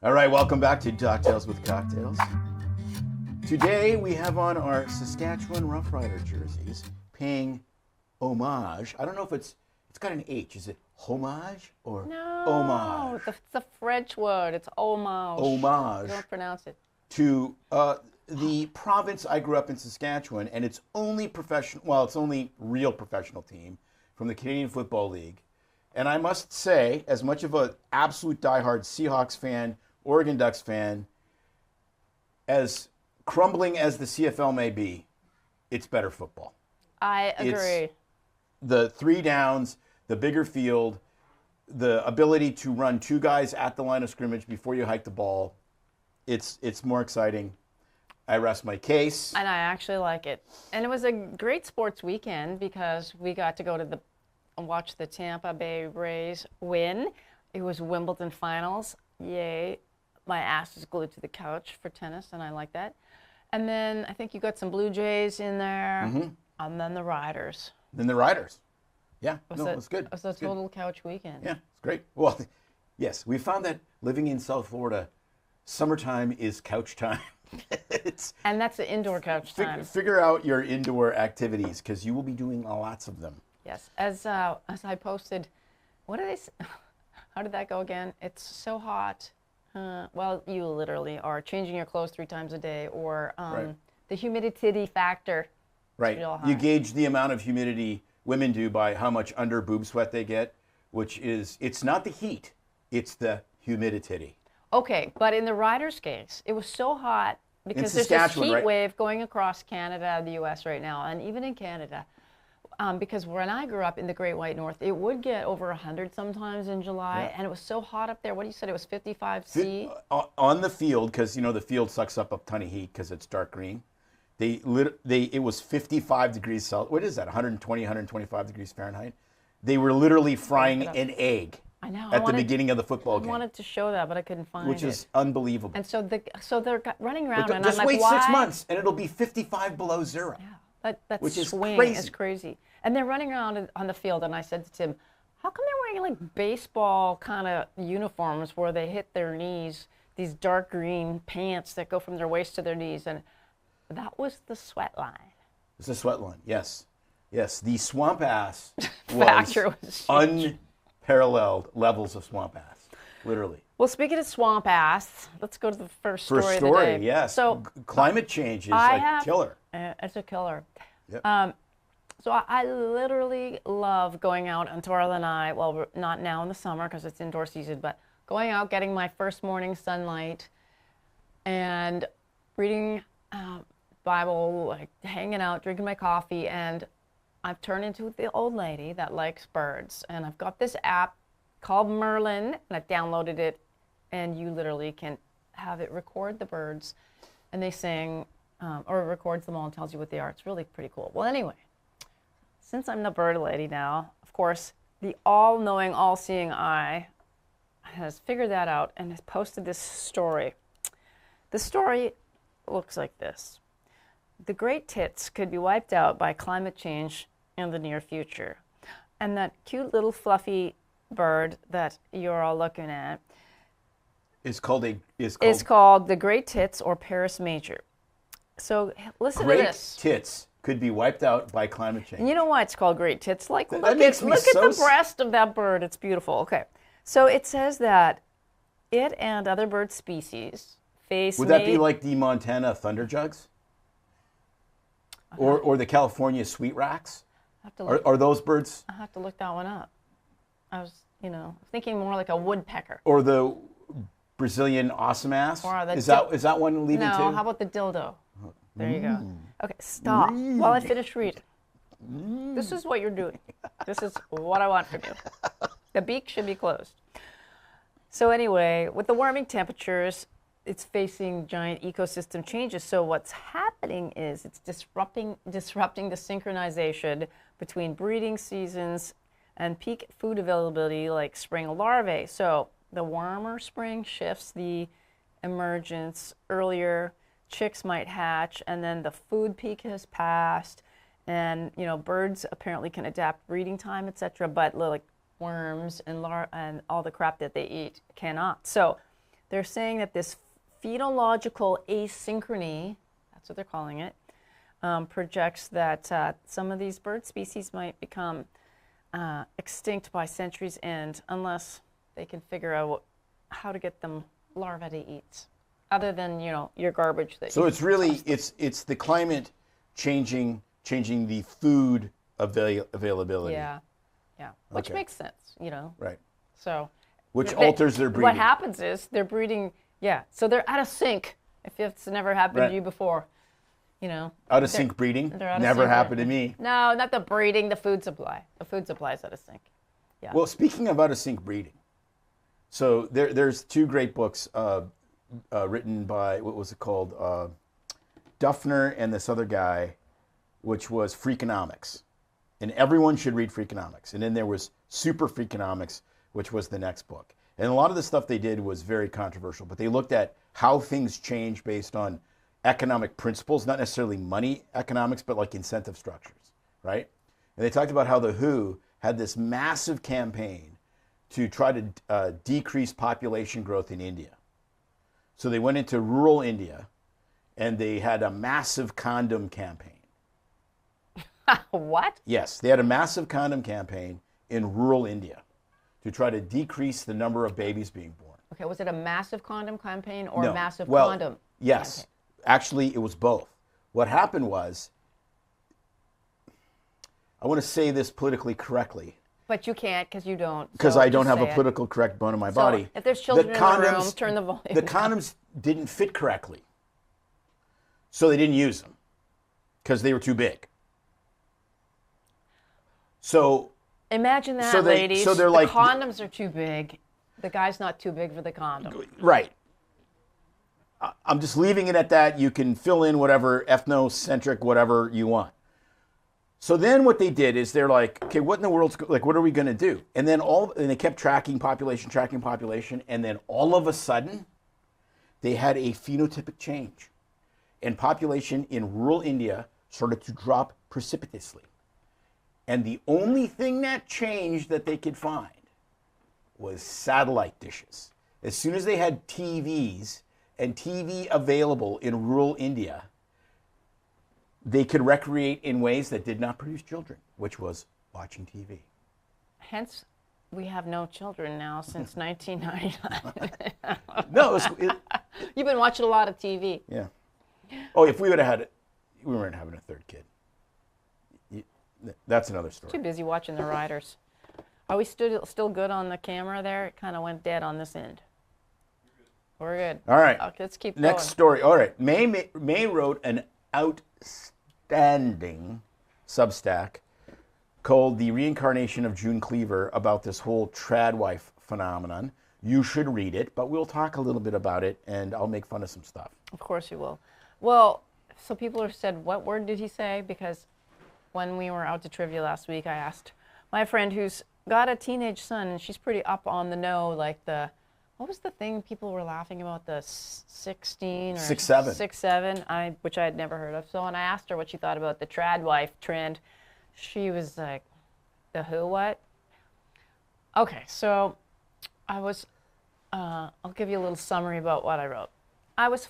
All right, welcome back to Cocktails with Cocktails. Today we have on our Saskatchewan Roughrider jerseys, paying homage. I don't know if it's got an H. Is it homage or homage? It's a French word. It's homage. Homage. Don't pronounce it. To the province I grew up in, Saskatchewan, and its only its only real professional team from the Canadian Football League. And I must say, as much of an absolute diehard Seahawks fan, Oregon Ducks fan, as crumbling as the CFL may be, it's better football. I agree. It's the 3 downs, the bigger field, the ability to run 2 guys at the line of scrimmage before you hike the ball. It's more exciting. I rest my case. And I actually like it. And it was a great sports weekend because we got to go to watch the Tampa Bay Rays win. It was Wimbledon finals. Yay. My ass is glued to the couch for tennis, and I like that. And then I think you got some Blue Jays in there, and then the Riders. Yeah, it was good. It was a total couch weekend. Yeah, it's great. Well, yes, we found that living in South Florida, summertime is couch time. And that's the indoor couch time. Figure out your indoor activities because you will be doing lots of them. Yes, as I posted, how did that go again? It's so hot. Well, you literally are changing your clothes 3 times a day, or the humidity factor. Right. You gauge the amount of humidity women do by how much under boob sweat they get, which is, it's not the heat, it's the humidity. Okay, but in the Riders' case, it was so hot because there's this heat wave going across Canada and the U.S. right now, and even in Canada. Because when I grew up in the Great White North, it would get over 100 sometimes in July, and it was so hot up there. What you said, it was 55 C? On the field, because the field sucks up a ton of heat because it's dark green. It was 55 degrees Celsius. What is that, 120, 125 degrees Fahrenheit? They were literally frying an egg. I know. At the beginning of the football game. I wanted to show that, but I couldn't find it. Which is unbelievable. And so they're running around, and just I'm like, wait 6 months, and it'll be 55 below zero. Yeah, that which swing is crazy. And they're running around on the field, and I said to Tim, how come they're wearing like baseball kind of uniforms where they hit their knees, these dark green pants that go from their waist to their knees? And that was the sweat line. It's the sweat line, yes. Yes, the swamp ass was unparalleled levels of swamp ass, literally. Well, speaking of swamp ass, let's go to the first story of the day. Yes. So climate change is a killer. It's a killer. Yep. So I literally love going out, and Torla and I, well, not now in the summer because it's indoor season, but going out, getting my first morning sunlight and reading Bible, like hanging out, drinking my coffee, and I've turned into the old lady that likes birds. And I've got this app called Merlin, and I've downloaded it, and you literally can have it record the birds, and they sing, or it records them all and tells you what they are. It's really pretty cool. Well, anyway, since I'm the bird lady now, of course, the all-knowing, all-seeing eye has figured that out and has posted this story. The story looks like this. The great tits could be wiped out by climate change in the near future. And that cute little fluffy bird that you're all looking at is called the great tits, or Paris major. So listen to this. Great tits could be wiped out by climate change. And you know why it's called great tits? Like, look at the breast of that bird. It's beautiful. Okay. So it says that it and other bird species face... Would that be like the Montana thunderjugs? Or the California sweet racks? Are those birds? I have to look that one up. I was, thinking more like a woodpecker. Or the Brazilian awesome ass? Is that one leaving too? No, how about the dildo? There you go. Okay, stop while I finish reading. This is what you're doing. This is what I want from you. The beak should be closed. So anyway, with the warming temperatures, it's facing giant ecosystem changes. So what's happening is it's disrupting the synchronization between breeding seasons and peak food availability, like spring larvae. So the warmer spring shifts the emergence earlier. Chicks might hatch, and then the food peak has passed, and birds apparently can adapt breeding time, etc. But like worms and all the crap that they eat cannot. So they're saying that this phenological asynchrony, that's what they're calling it, projects that some of these bird species might become extinct by century's end unless they can figure out how to get them larvae to eat, other than your garbage that. So it's really it's the climate changing the food availability. Yeah, which Okay. makes sense, Right. So. Which alters their breeding. What happens is they're breeding. Yeah, so they're out of sync. If it's never happened Right. to you before, Out of sync breeding? they're out of Never sync. happened to me. No, not the breeding, the food supply. The food supply is out of sync. Yeah. Well, speaking of out of sync breeding, so there's two great books written by, what was it called? Duffner and this other guy, which was Freakonomics. And everyone should read Freakonomics. And then there was Super Freakonomics, which was the next book. And a lot of the stuff they did was very controversial, but they looked at how things change based on economic principles, not necessarily money economics, but like incentive structures, right? And they talked about how the WHO had this massive campaign to try to decrease population growth in India. So they went into rural India and they had a massive condom campaign. What? Yes, they had a massive condom campaign in rural India to try to decrease the number of babies being born. Okay, was it a massive condom campaign or No. a massive Well, condom? Yes. campaign? Actually, it was both. What happened was, I want to say this politically correctly, But you can't because you don't. because so I don't just have a say it. political correct bone in my So, body. if there's children in the room, turn the volume The down. condoms didn't fit correctly. So they didn't use them because they were too big. So Imagine that, So ladies. they're the like- condoms are too big. The guy's not too big for the condom. right. I'm just leaving it at that. You can fill in whatever ethnocentric, whatever you want. So then what they did is they're like, okay, what in the world's, like, what are we going to do? And then and they kept tracking population. And then all of a sudden, they had a phenotypic change. And population in rural India started to drop precipitously. And the only thing that changed that they could find was satellite dishes. As soon as they had TVs and TV available in rural India, they could recreate in ways that did not produce children, which was watching TV. Hence, we have no children now since 1999. No, You've been watching a lot of TV. yeah. Oh, if we would have had it, we weren't having a third kid. That's another Too story. busy watching the Riders. Are we still good on the camera there? It kind of went dead on this end. We're good. All right. Okay, let's keep Next going. story. All right. May wrote an outstanding Substack called The Reincarnation of June Cleaver about this whole trad wife phenomenon. You should read it, but we'll talk a little bit about it, and I'll make fun of some stuff. Of course you will. Well, so people have said, what word did he say? Because when we were out to trivia last week, I asked my friend who's got a teenage son, and she's pretty up on the know, like what was the thing people were laughing about, the 16 or 6'7". 6'7", which I had never heard of. So when I asked her what she thought about the trad wife trend, she was like, the who what? Okay, so I'll give you a little summary about what I wrote. I was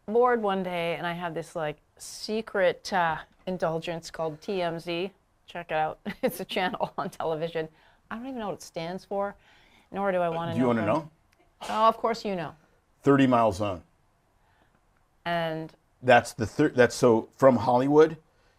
bored one day, and I had this like secret indulgence called TMZ. Check it out. It's a channel on television. I don't even know what it stands for, nor do I want to know. Do you want to know? Oh, of course you know. 30-mile zone. And That's so from Hollywood,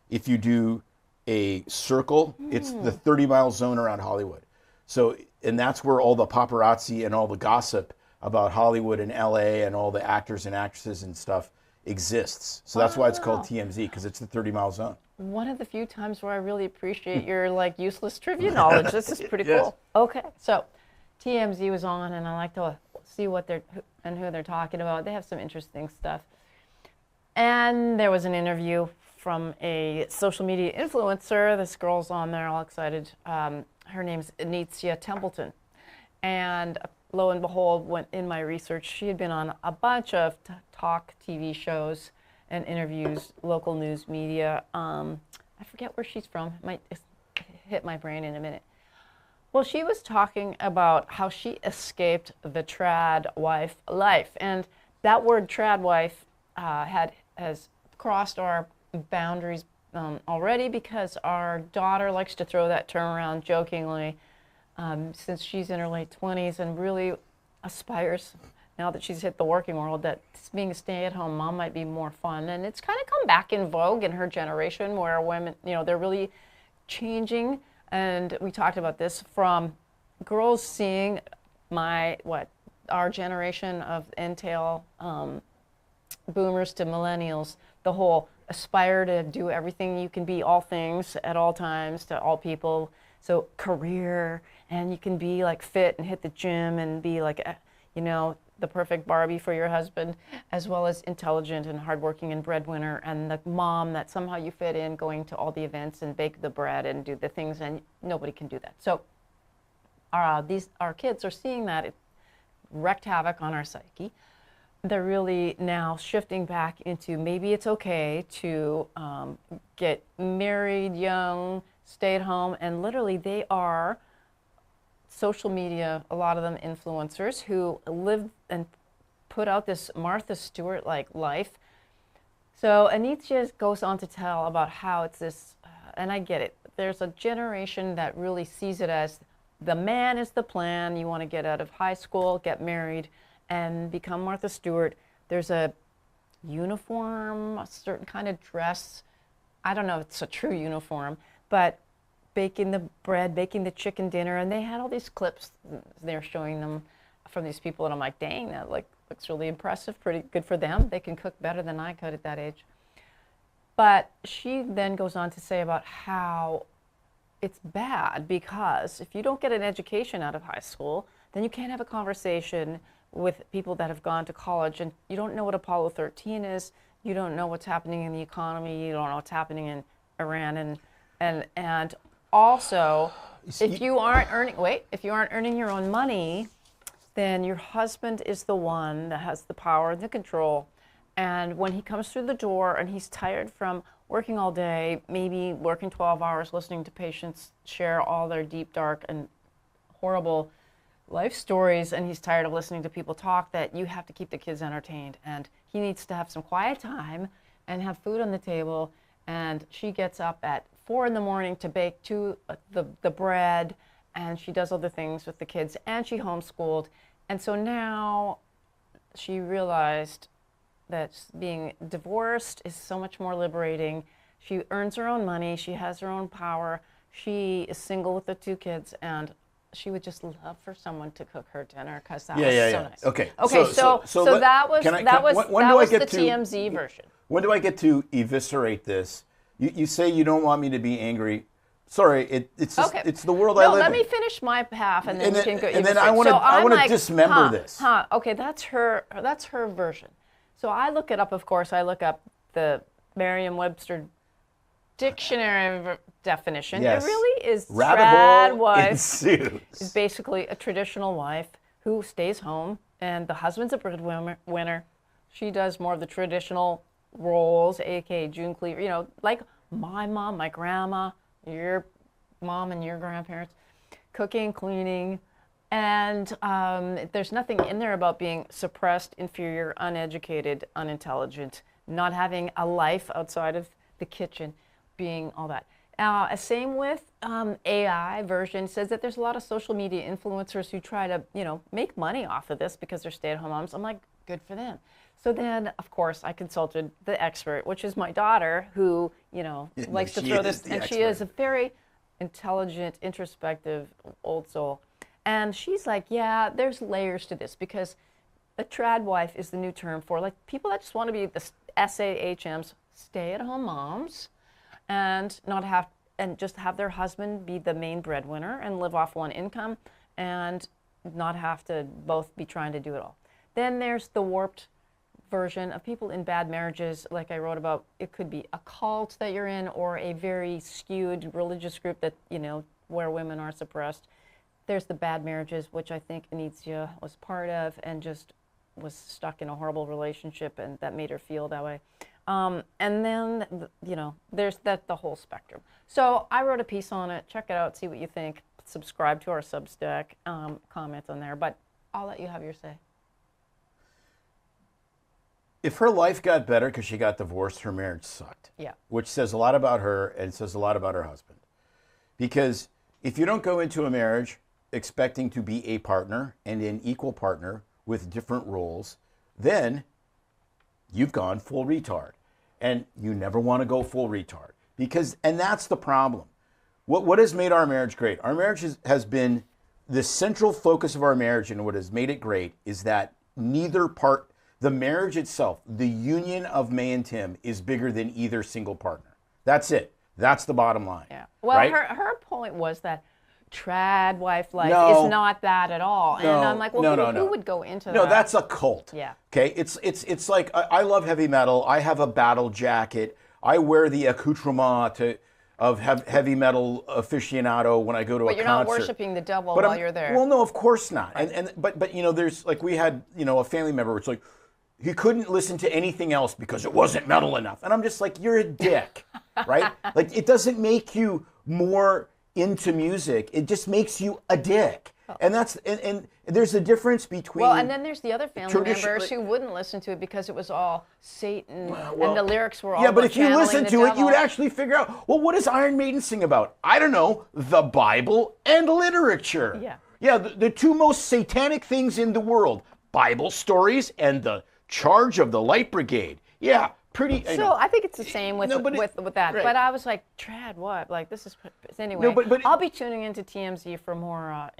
if you do a circle, it's the 30-mile zone around Hollywood. So, and that's where all the paparazzi and all the gossip about Hollywood and LA and all the actors and actresses and stuff exists. So that's why it's called TMZ, because it's the 30-mile zone. one of the few times where I really appreciate your like useless trivia knowledge. This is pretty Yes. cool. Okay, so TMZ was on, and I like to see what who they're talking about. They have some interesting stuff. And there was an interview from a social media influencer. This girl's on there, all excited. Her name's Anitzia Templeton. And lo and behold, went in my research, she had been on a bunch of talk TV shows and interviews, local news media. I forget where she's from. It might hit my brain in a minute. Well, she was talking about how she escaped the trad wife life, and that word trad wife has crossed our boundaries already, because our daughter likes to throw that term around jokingly, since she's in her late 20s and really aspires, now that she's hit the working world, that being a stay-at-home mom might be more fun. And it's kind of come back in vogue in her generation, where women, they're really changing. And we talked about this, from girls seeing our generation of entail boomers to millennials, the whole aspire to do everything you can be, all things at all times to all people. So career, and you can be like fit and hit the gym and be like, the perfect Barbie for your husband, as well as intelligent and hardworking and breadwinner, and the mom that somehow you fit in, going to all the events and bake the bread and do the things, and nobody can do that. So our kids are seeing that. It wreaked havoc on our psyche. They're really now shifting back into, maybe it's okay to get married young, stay at home, and literally they are social media, a lot of them influencers, who live and put out this Martha Stewart-like life. So Anitya goes on to tell about how it's this, and I get it, there's a generation that really sees it as the man is the plan. You want to get out of high school, get married, and become Martha Stewart. There's a uniform, a certain kind of dress. I don't know if it's a true uniform, but baking the bread, baking the chicken dinner, and they had all these clips they're showing them from these people, and I'm like, dang, that looks really impressive, pretty good for them. They can cook better than I could at that age. But she then goes on to say about how it's bad, because if you don't get an education out of high school, then you can't have a conversation with people that have gone to college, and you don't know what Apollo 13 is, you don't know what's happening in the economy, you don't know what's happening in Iran, and also, if you aren't earning your own money, then your husband is the one that has the power and the control. And when he comes through the door and he's tired from working all day, maybe working 12 hours, listening to patients share all their deep, dark, and horrible life stories, and he's tired of listening to people talk, that you have to keep the kids entertained. And he needs to have some quiet time and have food on the table. And she gets up at 4 in the morning to bake the bread, and she does other things with the kids, and she homeschooled. And so now she realized that being divorced is so much more liberating. She earns her own money, she has her own power, she is single with the 2 kids, and she would just love for someone to cook her dinner, because that was so nice. Okay. So that was the TMZ version. When do I get to eviscerate this? You say you don't want me to be angry. Sorry, it's just, it's the world I live in. No, let me finish my half, and then we can go. And then I want to dismember this. Okay, that's her version. So I look it up. Of course, I look up the Merriam-Webster dictionary definition. Yes. It really is. Rabbit hole wife ensues. Is basically a traditional wife who stays home, and the husband's a breadwinner. She does more of the traditional roles, aka June Cleaver, like my mom, my grandma, your mom and your grandparents, cooking, cleaning, and there's nothing in there about being suppressed, inferior, uneducated, unintelligent, not having a life outside of the kitchen, being all that. Same with AI version says that there's a lot of social media influencers who try to, make money off of this because they're stay-at-home moms. I'm like, good for them. So then, of course, I consulted the expert, which is my daughter, who, likes to throw this. And she is a very intelligent, introspective old soul. And she's like, yeah, there's layers to this, because a trad wife is the new term for like people that just want to be the SAHMs, stay-at-home moms, and just have their husband be the main breadwinner and live off one income, and not have to both be trying to do it all. Then there's the warped version of people in bad marriages, like I wrote about. It could be a cult that you're in, or a very skewed religious group that, where women are suppressed. There's the bad marriages, which I think Anitya was part of, and just was stuck in a horrible relationship, and that made her feel that way. And then, there's the whole spectrum. So I wrote a piece on it. Check it out, see what you think. subscribe to our Substack, comment on there. But I'll let you have your say. If her life got better because she got divorced, her marriage sucked. Yeah. Which says a lot about her and says a lot about her husband. Because if you don't go into a marriage expecting to be a partner and an equal partner with different roles, then you've gone full retard. And you never want to go full retard. And that's the problem. What has made our marriage great? Our marriage has been the central focus of our marriage, and what has made it great is that neither part, the marriage itself, the union of May and Tim is bigger than either single partner. That's it. That's the bottom line. Yeah. Well, right? her point was that trad wife life No. is not that at all. And I'm like, well, who would go into that? No, that's a cult. Yeah. Okay. It's like I love heavy metal. I have a battle jacket. I wear the accoutrement of heavy metal aficionado when I go to a concert. But you're not worshiping the devil while you're there. Well, no, of course not. Right. But you know, there's like we had a family member. It's like he couldn't listen to anything else because it wasn't metal enough, and I'm just like, you're a dick, right? Like it doesn't make you more into music. It just makes you a dick. And that's and there's a difference between. Well, and then there's the other family members who wouldn't listen to it because it was all Satan and the lyrics were all. Yeah, but if you listen to it, you would devil. actually figure out. Well, what does Iron Maiden sing about? I don't know. The Bible and literature. Yeah. Yeah, the two most satanic things in the world: Bible stories and the charge of the Light Brigade. Yeah. Pretty. So I think it's the same with that. Right. But I was like, trad what? Like this is anyway. No, but I'll be tuning into TMZ for more up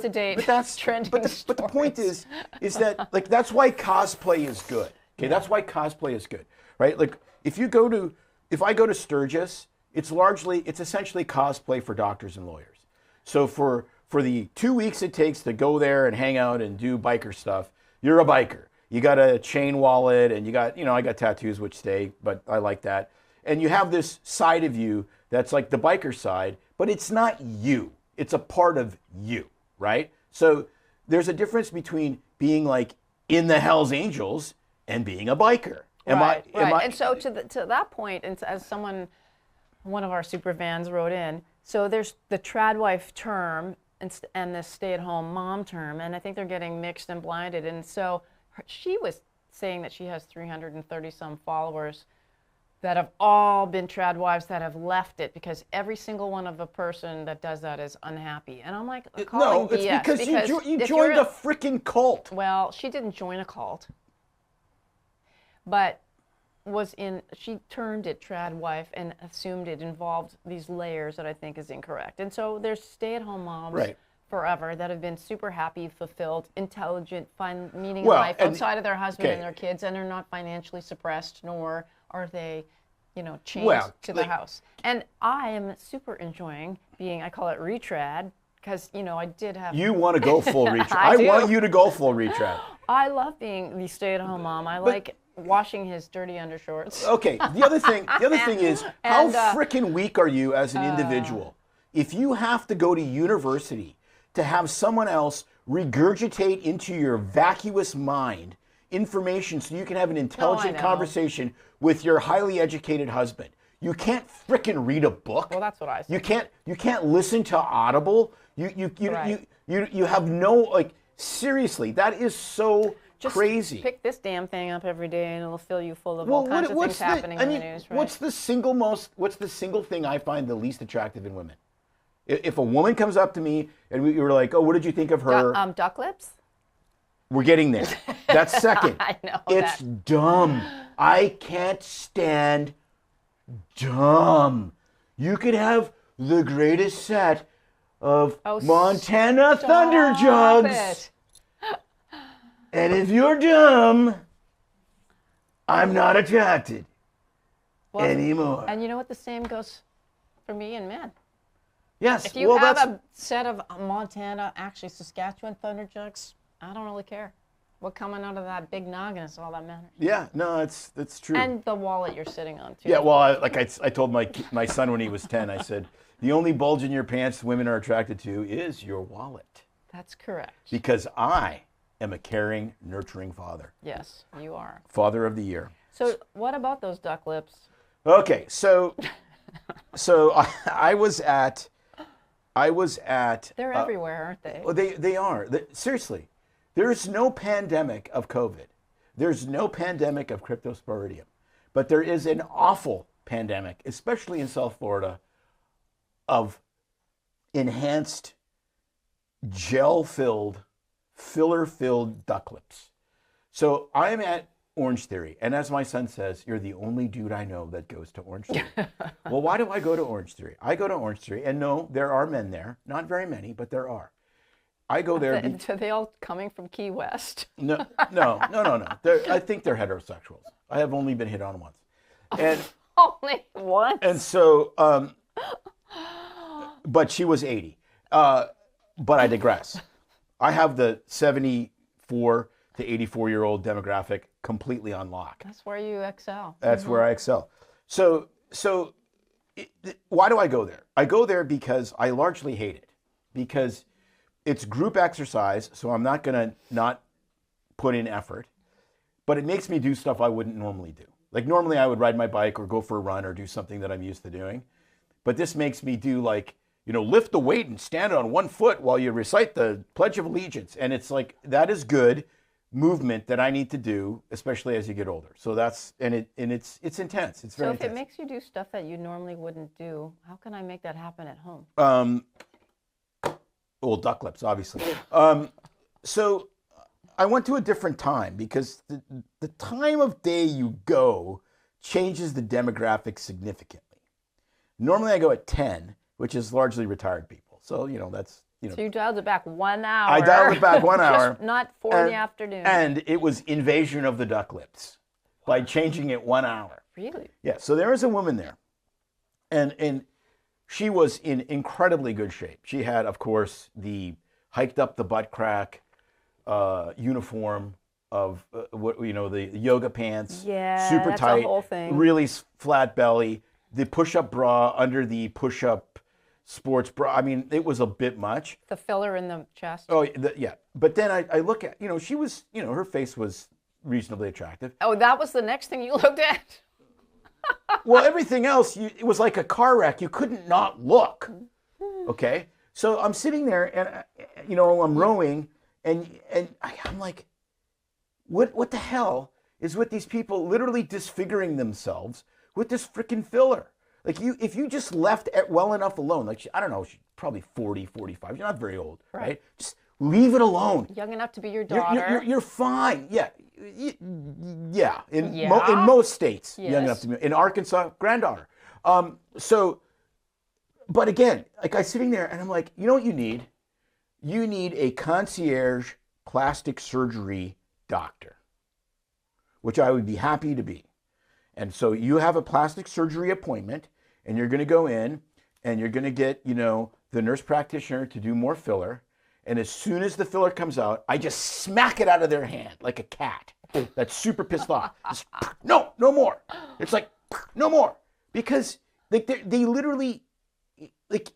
to date. Trending but the point is that like that's why cosplay is good. Okay, that's why cosplay is good, right? Like if I go to Sturgis, it's essentially cosplay for doctors and lawyers. So for the 2 weeks it takes to go there and hang out and do biker stuff, you're a biker. You got a chain wallet and you got, I got tattoos which stay, but I like that. And you have this side of you that's like the biker side, but it's not you. It's a part of you, right? So there's a difference between being like in the Hells Angels and being a biker. Right. And so to that point, and as one of our super fans wrote in, so there's the trad wife term and the stay-at-home mom term, and I think they're getting mixed and blinded. And so she was saying that she has 330 some followers that have all been trad wives that have left it because every single one of a person that does that is unhappy. And I'm like, no, it's BS, because you joined a freaking cult. Well, she didn't join a cult, but she turned it trad wife and assumed it involved these layers that I think is incorrect. And so there's stay-at-home moms. Right. Forever that have been super happy, fulfilled, intelligent, find meaning in life outside of their husband and their kids, and they're not financially suppressed, nor are they, chained to the house. And I am super enjoying being, I call it retrad, because, I did have... You want to go full retrad. I want you to go full retrad. I love being the stay-at-home mom. I like washing his dirty undershorts. Okay, the other thing is, how freaking weak are you as an individual? If you have to go to university to have someone else regurgitate into your vacuous mind information so you can have an intelligent conversation with your highly educated husband. You can't frickin' read a book. Well, that's what I said. You can't listen to Audible. You have no, seriously, that is so crazy. Pick this damn thing up every day and it'll fill you full of all kinds of things happening in the news, right? What's the single thing I find the least attractive in women? If a woman comes up to me and we were like, oh, what did you think of her? Duck lips? We're getting there. That's second. I know it's dumb. I can't stand dumb. You could have the greatest set of Montana Thunder Jugs. And if you're dumb, I'm not attracted anymore. And you know what? The same goes for me and men. Yes. If you have a set of actually Saskatchewan Thunder Jugs, I don't really care. What coming out of that big noggin is all that matters. Yeah, no, that's true. And the wallet you're sitting on, too. Yeah, well, I told my son when he was 10, I said, the only bulge in your pants women are attracted to is your wallet. That's correct. Because I am a caring, nurturing father. Yes, you are. Father of the year. So what about those duck lips? Okay, so I was at I was at. They're everywhere, aren't they? Well, they are. Seriously, there's no pandemic of COVID. There's no pandemic of cryptosporidium, but there is an awful pandemic, especially in South Florida, of enhanced gel-filled, filler-filled duck lips. So I'm at Orange Theory, and as my son says, you're the only dude I know that goes to Orange Theory. Well, why do I go to Orange Theory? I go to Orange Theory, and no, there are men there. Not very many, but there are. I go there. Are they all coming from Key West? No. I think they're heterosexuals. I have only been hit on once. And only once? And so, but she was 80. But I digress. I have the 74 to 84-year-old demographic completely on lock. That's where you excel. That's where I excel. So why do I go there? I go there because I largely hate it. Because it's group exercise, so I'm not going to not put in effort. But it makes me do stuff I wouldn't normally do. Like normally I would ride my bike or go for a run or do something that I'm used to doing. But this makes me do like, lift the weight and stand on one foot while you recite the Pledge of Allegiance. And it's like, that is good movement that I need to do, especially as you get older. So it's intense. It's very intense. So if it makes you do stuff that you normally wouldn't do, how can I make that happen at home? Well, duck lips, obviously. So I went to a different time because the time of day you go changes the demographic significantly. Normally I go at 10, which is largely retired people. So, that's... So you dialed it back 1 hour. I dialed it back 1 hour. Just not 4 in the afternoon. And it was invasion of the duck lips by changing it 1 hour. Really? Yeah, so there was a woman there. And she was in incredibly good shape. She had, of course, the hiked up the butt crack uniform of the yoga pants, super that's tight, the whole thing. Really flat belly, the push-up bra under the push-up sports bra. I mean, it was a bit much. The filler in the chest. Oh, yeah. But then I look at, she was, her face was reasonably attractive. Oh, that was the next thing you looked at? Well, everything else, it was like a car wreck. You couldn't not look. Okay? So I'm sitting there and, I'm rowing and I'm like, what the hell is with these people literally disfiguring themselves with this freaking filler? Like if you just left it well enough alone, like I don't know, she's probably 40, 45. You're not very old, right? Just leave it alone. Young enough to be your daughter. You're fine. Yeah. Yeah. In most states, yes. Young enough to be. In Arkansas, granddaughter. But again, like I'm sitting there and I'm like, you know what you need? You need a concierge plastic surgery doctor, which I would be happy to be. And so you have a plastic surgery appointment and you're going to go in and you're going to get, the nurse practitioner to do more filler. And as soon as the filler comes out, I just smack it out of their hand like a cat that's super pissed off. Just, no more. It's like, no more. Because like they literally, like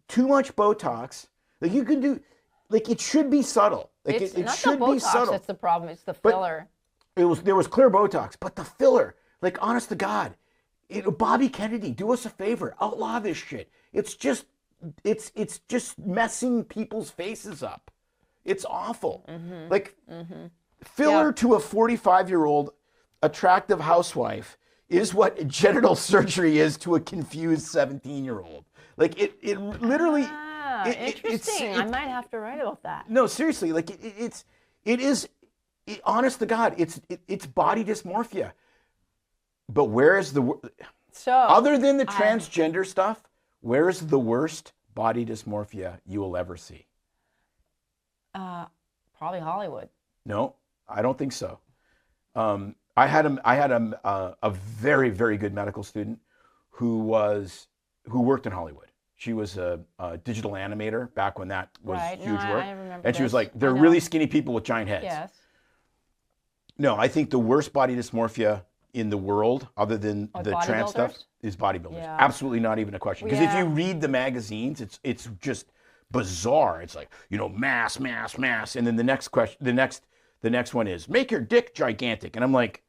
too much Botox. Like you can do, like it should be subtle. Like it's it not should the Botox be subtle. That's the problem. It's the filler. There was clear Botox, but the filler, like honest to God, Bobby Kennedy, do us a favor, outlaw this shit. It's just messing people's faces up. It's awful. Mm-hmm. Like filler to a 45-year-old attractive housewife is what genital surgery is to a confused 17-year-old. Like it literally. Interesting. I might have to write about that. No, seriously, like it is. Honest to God, it's body dysmorphia. But where is other than the transgender stuff, where is the worst body dysmorphia you will ever see? Probably Hollywood. No, I don't think so. I had a very, very good medical student who worked in Hollywood. She was a digital animator back when that was huge work. I remember and she was like, they're really skinny people with giant heads. Yes. No, I think the worst body dysmorphia in the world, other than the trans stuff, is bodybuilders. Yeah. Absolutely not even a question. Because if you read the magazines, it's just bizarre. It's like, mass, and then the next question, the next one is make your dick gigantic, and I'm like,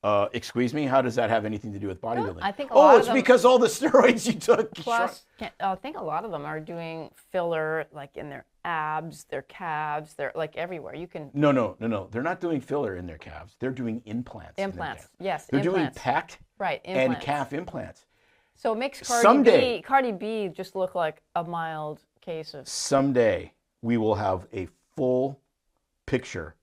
Excuse me? How does that have anything to do with bodybuilding? I think a lot of it's them- because all the steroids you took. Plus, I think a lot of them are doing filler, like in their abs, their calves, they're like everywhere. You can. No. They're not doing filler in their calves. They're doing implants. Implants, yes. They're implants. doing pec right, and implants. calf implants. So it makes Someday. Cardi B just look like a mild case of. Someday we will have a full picture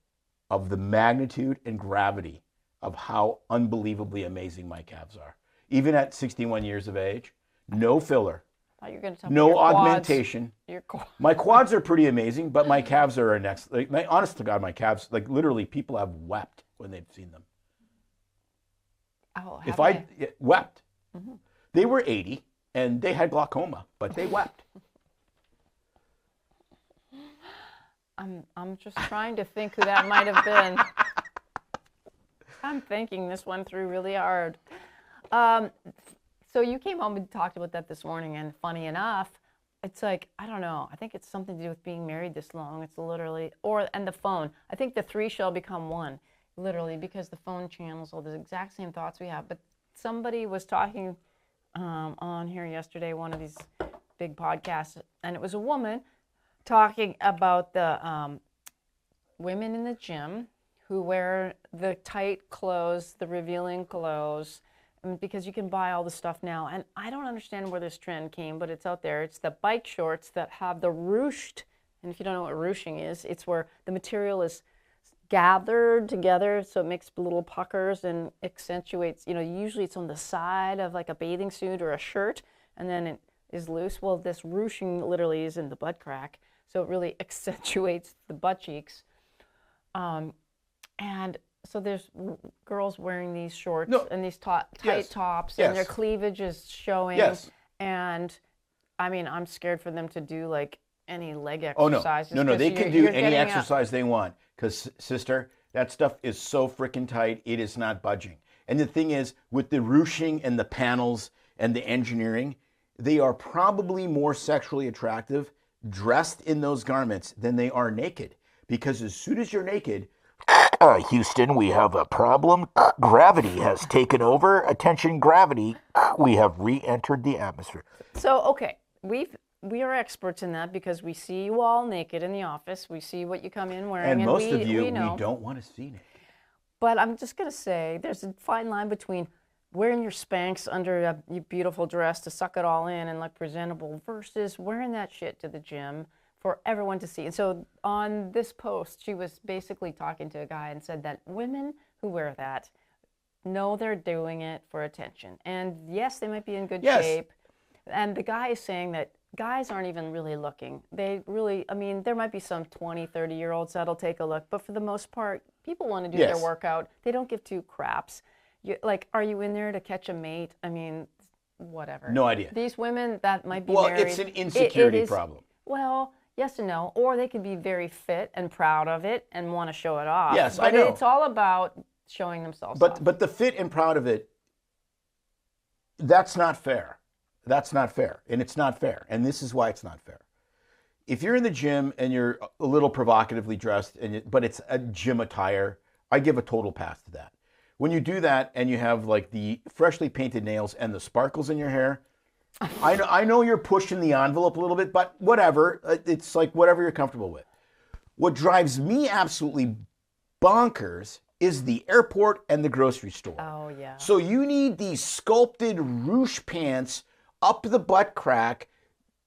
of the magnitude and gravity of how unbelievably amazing my calves are. Even at 61 years of age, no filler, I thought you were going to tell me no your quads. augmentation. Your quads. My quads are pretty amazing, but my calves are next. Like, honest to God, my calves, like literally, people have wept when they've seen them. Oh, If I wept, they were 80 and they had glaucoma, but they wept. I'm just trying to think who that might have been. I'm thinking this one through really hard. So you came home and talked about that this morning, and funny enough, it's like, I don't know, I think it's something to do with being married this long. It's literally, and the phone. I think the three shall become one, literally, because the phone channels all the exact same thoughts we have. But somebody was talking on here yesterday, one of these big podcasts, and it was a woman talking about the women in the gym who wear the tight clothes, the revealing clothes, because you can buy all the stuff now. And I don't understand where this trend came, but it's out there. It's the bike shorts that have the ruched, and if you don't know what ruching is, it's where the material is gathered together so it makes little puckers and accentuates, usually it's on the side of like a bathing suit or a shirt, and then it is loose. Well, this ruching literally is in the butt crack, so it really accentuates the butt cheeks. And so there's girls wearing these shorts and these tight tops, and their cleavage is showing. Yes. And I mean, I'm scared for them to do like any leg exercises. No, they can do any exercise they want. Because, sister, that stuff is so freaking tight, it is not budging. And the thing is, with the ruching and the panels and the engineering, they are probably more sexually attractive dressed in those garments than they are naked. Because as soon as you're naked, Houston, we have a problem. Gravity has taken over. Attention, gravity. We have re-entered the atmosphere. So, okay, we are experts in that because we see you all naked in the office. We see what you come in wearing. And most of you, we don't want to see naked. But I'm just going to say there's a fine line between wearing your Spanx under your beautiful dress to suck it all in and look presentable versus wearing that shit to the gym for everyone to see. And so on this post, she was basically talking to a guy and said that women who wear that know they're doing it for attention. And yes, they might be in good shape. And the guy is saying that guys aren't even really looking. They really, I mean, there might be some 20, 30-year-olds that'll take a look, but for the most part, people want to do their workout. They don't give two craps. Are you in there to catch a mate? I mean, whatever. No idea. These women that might be married. Well, it's an insecurity problem. Well, yes and no. Or they could be very fit and proud of it and want to show it off. Yes, but I know. It's all about showing themselves off. But the fit and proud of it, that's not fair. That's not fair. And it's not fair. And this is why it's not fair. If you're in the gym and you're a little provocatively dressed, but it's a gym attire, I give a total pass to that. When you do that and you have like the freshly painted nails and the sparkles in your hair, I know you're pushing the envelope a little bit, but whatever. It's like whatever you're comfortable with. What drives me absolutely bonkers is the airport and the grocery store. Oh, yeah. So you need these sculpted ruche pants up the butt crack,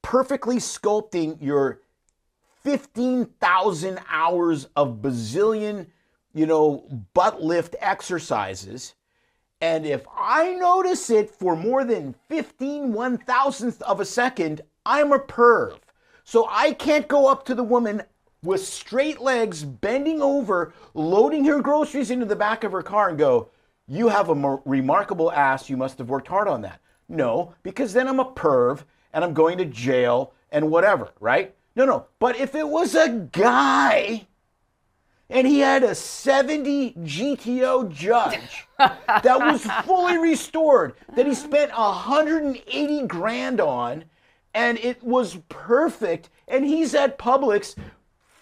perfectly sculpting your 15,000 hours of bazillion, butt lift exercises. And if I notice it for more than 1/thousandth of a second, I'm a perv. So I can't go up to the woman with straight legs, bending over, loading her groceries into the back of her car and go, "You have a remarkable ass. You must have worked hard on that." No, because then I'm a perv and I'm going to jail and whatever, right? No. But if it was a guy and he had a 70 GTO Judge that was fully restored, that he spent 180 grand on, and it was perfect, and he's at Publix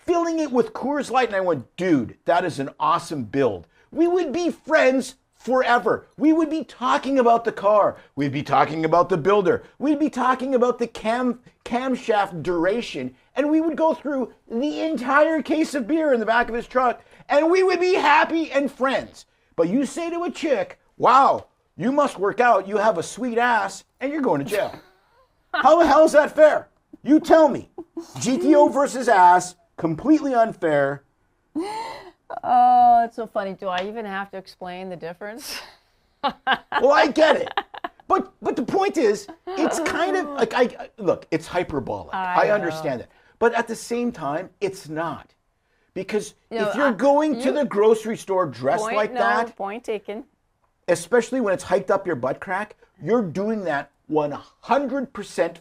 filling it with Coors Light, and I went, dude, that is an awesome build. We would be friends forever. We would be talking about the car. We'd be talking about the builder. We'd be talking about the camshaft duration. And we would go through the entire case of beer in the back of his truck. And we would be happy and friends. But you say to a chick, wow, you must work out. You have a sweet ass. And you're going to jail. How the hell is that fair? You tell me. GTO versus ass, completely unfair. Oh, it's so funny. Do I even have to explain the difference? Well, I get it. But the point is, it's kind of like, look, it's hyperbolic. I understand it. But at the same time, it's not. Because if you're going to the grocery store dressed like that. Point taken. Especially when it's hiked up your butt crack, you're doing that 100%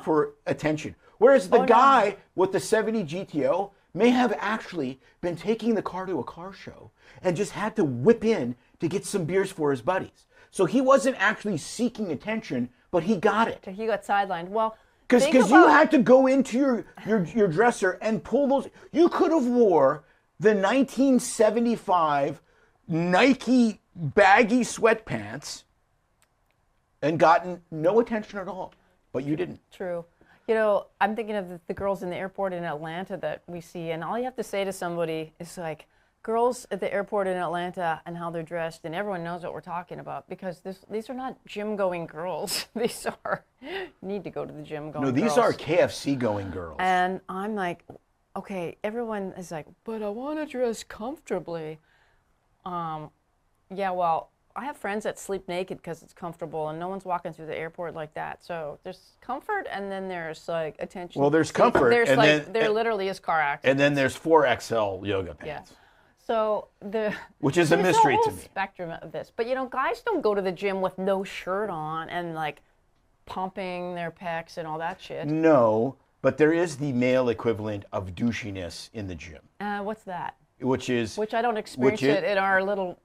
for attention. Whereas the guy with the 70 GTO may have actually been taking the car to a car show and just had to whip in to get some beers for his buddies. So he wasn't actually seeking attention, but he got it. He got sidelined. Well, because you had to go into your dresser and pull those. You could have wore the 1975 Nike baggy sweatpants and gotten no attention at all, but you didn't. True. You know, I'm thinking of the girls in the airport in Atlanta that we see, and all you have to say to somebody is like, girls at the airport in Atlanta and how they're dressed, and everyone knows what we're talking about, because these are not gym-going girls. These are, need to go to the gym going girls. No, these are KFC-going girls. And I'm like, okay, everyone is like, but I want to dress comfortably. Yeah, well, I have friends that sleep naked because it's comfortable, and no one's walking through the airport like that. So there's comfort, and then there's like attention. Well, there's comfort, there's and like then, there literally is car accidents. And then there's 4XL yoga pants. Yeah. So which is a mystery to me. Spectrum of this, but you know, guys don't go to the gym with no shirt on and like pumping their pecs and all that shit. No, but there is the male equivalent of douchiness in the gym. What's that? Which I don't experience it in our little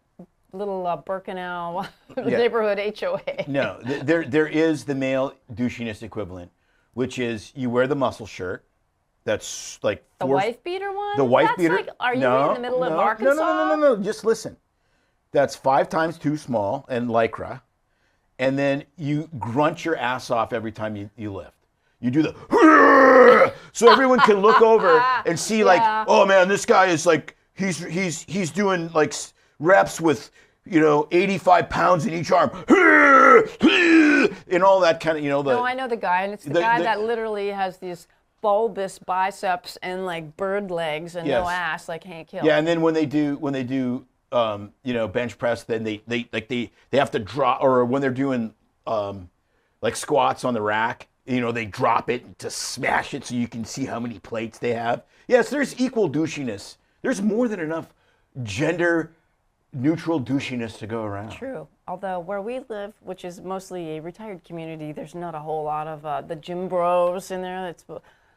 Birkenau neighborhood HOA. No, there is the male douchiness equivalent, which is you wear the muscle shirt. That's like the wife beater one. The wife That's beater. Like, are you in the middle of Arkansas? No. Just listen. That's 5 times too small and lycra, and then you grunt your ass off every time you lift. You do the so everyone can look over and see like, oh man, this guy is like he's doing like reps with 85 pounds in each arm and all that kind of No, I know the guy, and it's the guy that literally has these bulbous biceps and like bird legs and no ass, like Hank Hill. Yeah, and then when they do bench press, then they have to drop, or when they're doing like squats on the rack, they drop it to smash it so you can see how many plates they have. Yes, there's equal douchiness. There's more than enough gender neutral douchiness to go around. True. Although where we live, which is mostly a retired community, there's not a whole lot of the gym bros in there. It's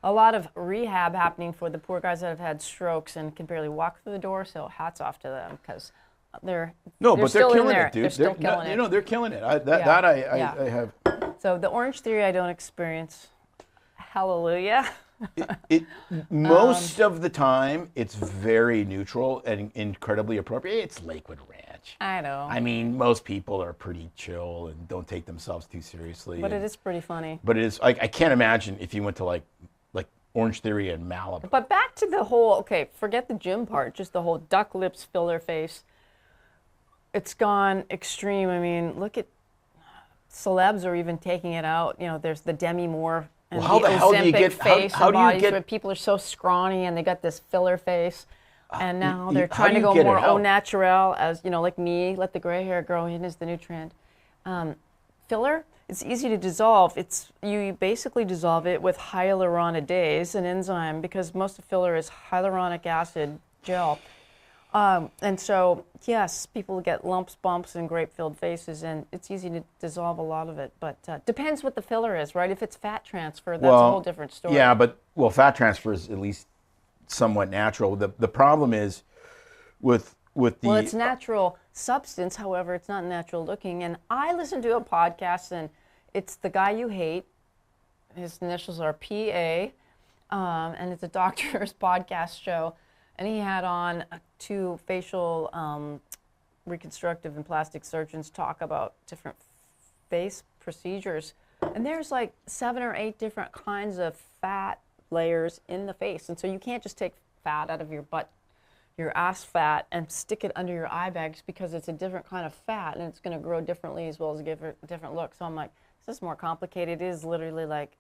a lot of rehab happening for the poor guys that have had strokes and can barely walk through the door. So hats off to them, because they're killing it, dude. They're still killing it. They're killing it. I have. So the Orange Theory, I don't experience. Hallelujah. Most of the time, it's very neutral and incredibly appropriate. It's Lakewood Ranch. I know. I mean, most people are pretty chill and don't take themselves too seriously. But it is pretty funny. But it is. I can't imagine if you went to like Orange Theory in Malibu. But back to the whole, forget the gym part, just the whole duck lips, filler face. It's gone extreme. I mean, look at celebs are even taking it out. There's the Demi Moore and how the hell do you get face how and do you bodies get where people are so scrawny and they got this filler face. And now they're how trying do to you go get more it out? au naturel, as like me, let the gray hair grow in is the new trend. Filler, it's easy to dissolve. You basically dissolve it with hyaluronidase, an enzyme, because most of filler is hyaluronic acid gel. And so, yes, people get lumps, bumps, and grape-filled faces, and it's easy to dissolve a lot of it. But depends what the filler is, right? If it's fat transfer, that's a whole different story. Yeah, but fat transfer is at least somewhat natural. The problem is with the. Well, it's natural substance. However, it's not natural looking. And I listened to a podcast, and it's The Guy You Hate. His initials are PA, and it's a doctor's podcast show. And he had on 2 facial reconstructive and plastic surgeons talk about different face procedures, and there's like 7 or 8 different kinds of fat layers in the face, and so you can't just take fat out of your butt, your ass fat, and stick it under your eye bags, because it's a different kind of fat and it's going to grow differently as well as give it a different look. So I'm like, this is more complicated. It is literally like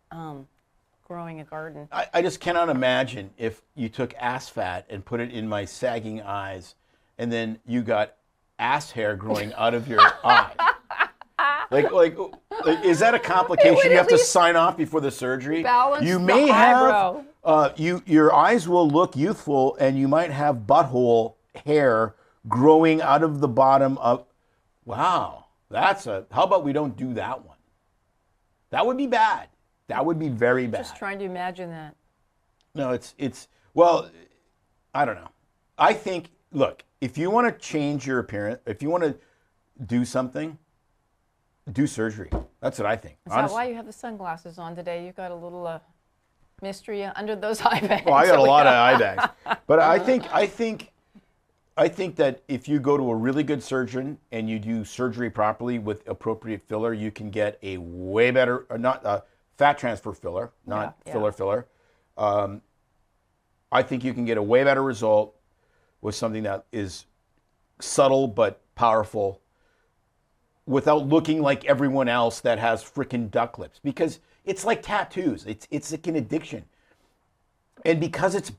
growing a garden. I just cannot imagine if you took ass fat and put it in my sagging eyes, and then you got ass hair growing out of your eye. Like, is that a complication? You have to sign off before the surgery. Balance you the may eyebrow. have your eyes will look youthful, and you might have butthole hair growing out of the bottom of. Wow, how about we don't do that one? That would be bad. That would be very bad. Just trying to imagine that. No, it's well, I don't know. I think, look, if you want to change your appearance, if you want to do something, do surgery. That's what I think. Is that why you have the sunglasses on today? You've got a little mystery under those eye bags. Well, I got a lot of eye bags. But I think that if you go to a really good surgeon and you do surgery properly with appropriate filler, you can get a way better, fat transfer filler, not filler. I think you can get a way better result with something that is subtle but powerful without looking like everyone else that has freaking duck lips. Because it's like tattoos. It's like an addiction. And because it's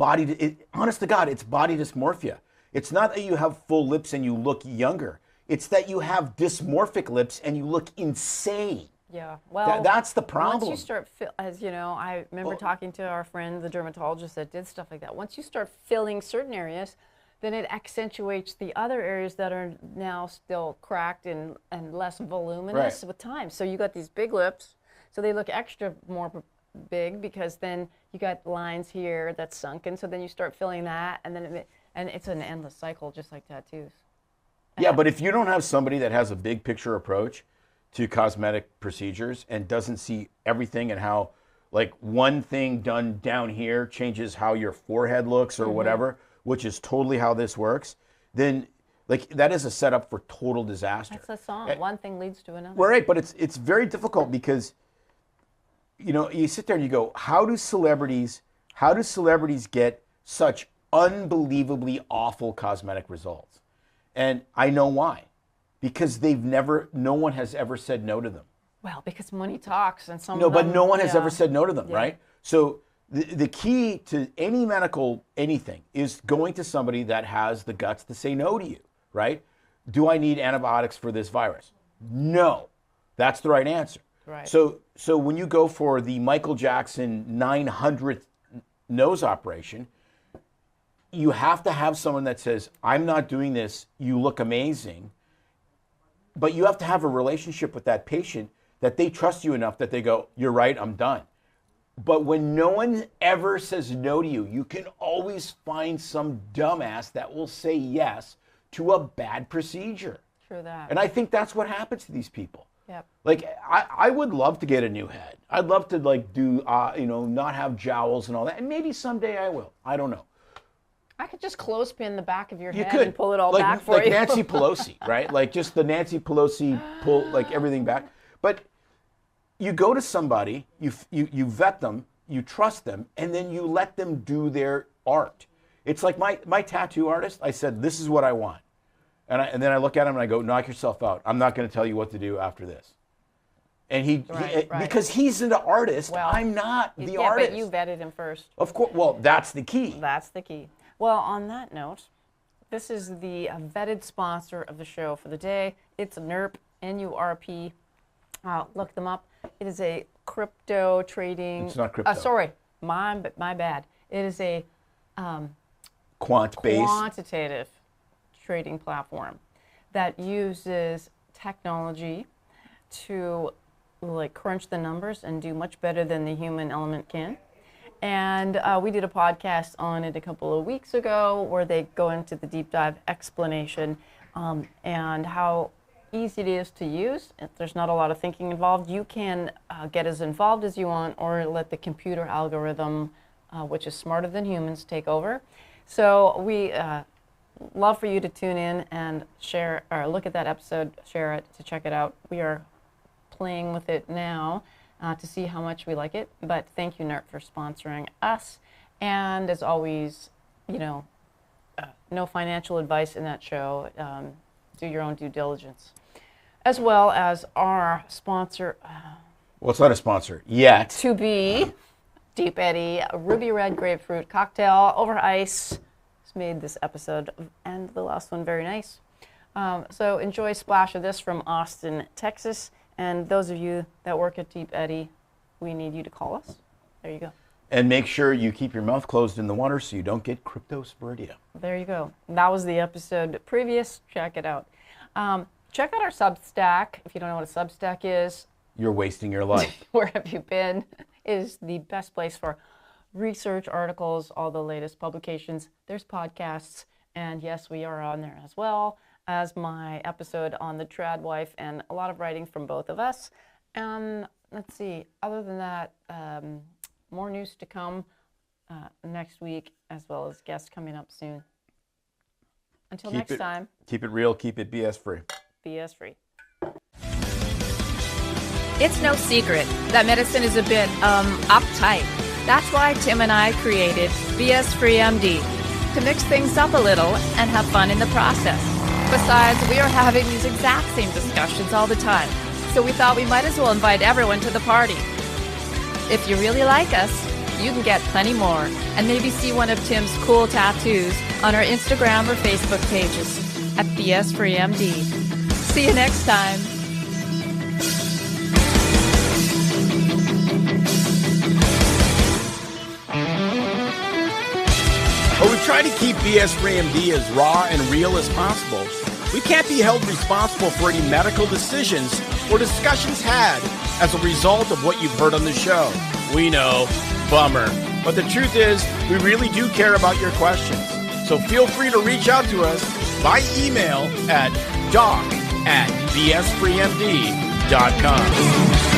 honest to God, it's body dysmorphia. It's not that you have full lips and you look younger. It's that you have dysmorphic lips and you look insane. Yeah, well, that's the problem. Once you start, as you know, I remember talking to our friend, the dermatologist that did stuff like that. Once you start filling certain areas, then it accentuates the other areas that are now still cracked and less voluminous with time. So you got these big lips, so they look extra more big, because then you got lines here that's sunken. So then you start filling that, and then it's an endless cycle, just like tattoos. Yeah, but if you don't have somebody that has a big picture approach to cosmetic procedures and doesn't see everything and how, like, one thing done down here changes how your forehead looks or whatever, which is totally how this works, then like that is a setup for total disaster. That's a song. One thing leads to another. Right, but it's very difficult because, you know, you sit there and you go, how do celebrities get such unbelievably awful cosmetic results? And I know why. Because no one has ever said no to them. Well, because money talks, and some No, of them, but no one has ever said no to them, Yeah. right? So the key to any medical anything is going to somebody that has the guts to say no to you, right? Do I need antibiotics for this virus? No. That's the right answer. Right. So when you go for the Michael Jackson 900th nose operation, you have to have someone that says, I'm not doing this, you look amazing. But you have to have a relationship with that patient that they trust you enough that they go, you're right, I'm done. But when no one ever says no to you, you can always find some dumbass that will say yes to a bad procedure. True that. And I think that's what happens to these people. Yep. Like, I would love to get a new head. I'd love to, like, do, not have jowls and all that. And maybe someday I will. I don't know. I could just clothespin the back of your You head could and pull it all like, back for like you. Nancy Pelosi, right? Like just the Nancy Pelosi pull like everything back. But you go to somebody, you vet them, you trust them, and then you let them do their art. It's like my tattoo artist. I said, this is what I want, and then I look at him and I go, knock yourself out. I'm not going to tell you what to do after this. And he because he's an artist, Well, I'm not the artist. But you vetted him first. Of course. Well, that's the key. That's the key. Well, on that note, this is the vetted sponsor of the show for the day. It's NURP, N-U-R-P. Look them up. It is a crypto trading. It's not crypto. Sorry, my bad. It is a Quantitative trading platform that uses technology to like crunch the numbers and do much better than the human element can. And we did a podcast on it a couple of weeks ago where they go into the deep dive explanation and how easy it is to use. If there's not a lot of thinking involved, you can get as involved as you want or let the computer algorithm, which is smarter than humans, take over. So we love for you to tune in and share or look at that episode, share it, to check it out. We are playing with it now to see how much we like it. But thank you, NERT, for sponsoring us. And as always, no financial advice in that show. Do your own due diligence. As well as our sponsor. Well, it's not a sponsor yet. To be Deep Eddy Ruby Red Grapefruit Cocktail over ice. It's made this episode and the last one very nice. So enjoy a splash of this from Austin, Texas. And those of you that work at Deep Eddy, we need you to call us. There you go. And make sure you keep your mouth closed in the water so you don't get cryptosporidia. There you go. That was the episode previous. Check it out. Check out our Substack. If you don't know what a Substack is, you're wasting your life. Where have you been? Is the best place for research articles, all the latest publications. There's podcasts, and yes, we are on there as well as my episode on the trad wife, and a lot of writing from both of us. And let's see, other than that, more news to come next week, as well as guests coming up soon. Until next time. Keep it real, keep it BS free. BS free. It's no secret that medicine is a bit, uptight. That's why Tim and I created BS Free MD, to mix things up a little and have fun in the process. Besides, we are having these exact same discussions all the time, so we thought we might as well invite everyone to the party. If you really like us, you can get plenty more, and maybe see one of Tim's cool tattoos on our Instagram or Facebook pages at BS Free MD. See you next time. But we try to keep BS Free MD as raw and real as possible. We can't be held responsible for any medical decisions or discussions had as a result of what you've heard on the show. We know, bummer. But the truth is, we really do care about your questions. So feel free to reach out to us by email at doc@bsfreemd.com.